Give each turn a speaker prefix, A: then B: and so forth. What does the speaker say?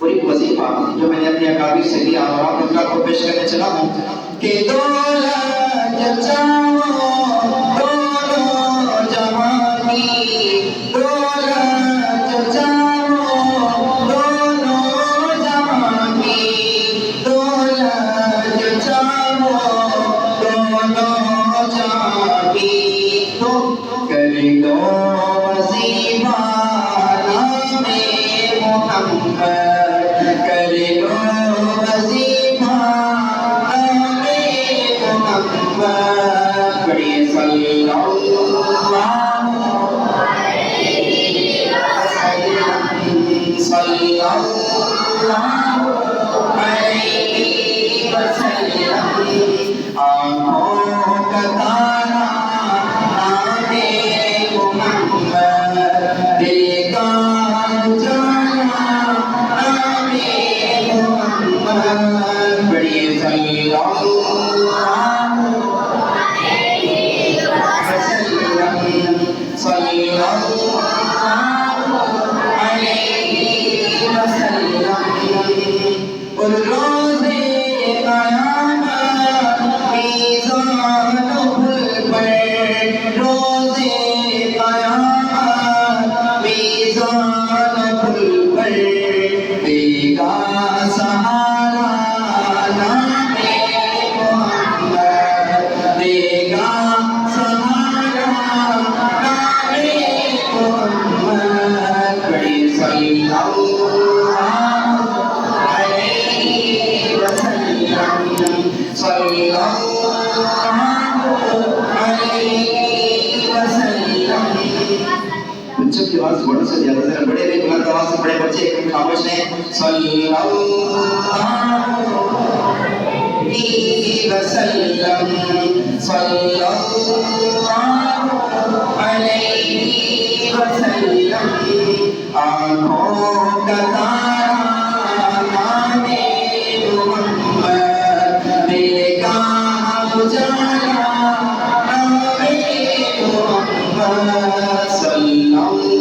A: पूरी वजीफा जो मैंने अपने अकाबिर से लिया और आप लोगों को पेश करने चला हूँ कि दौलत चाहो दोनों जहां की दौलत चाहो दोनों जहां की दौलत चाहो दोनों जहां की तो कर लो वजीफा नामे मोहम्मद बच्चों की आवाज बड़ों से ज्यादा जरा बड़े नहीं बुलंद आवाज से बड़े बच्चे एकदम खामोश हैं सल्लल्लाहु अलैहि वसल्लम सल्लल्लाहु अलैहि वसल्लम आँखों का तारा माने मोहम्मद देगा उजाला नामे मोहम्मद सल्लल्लाहु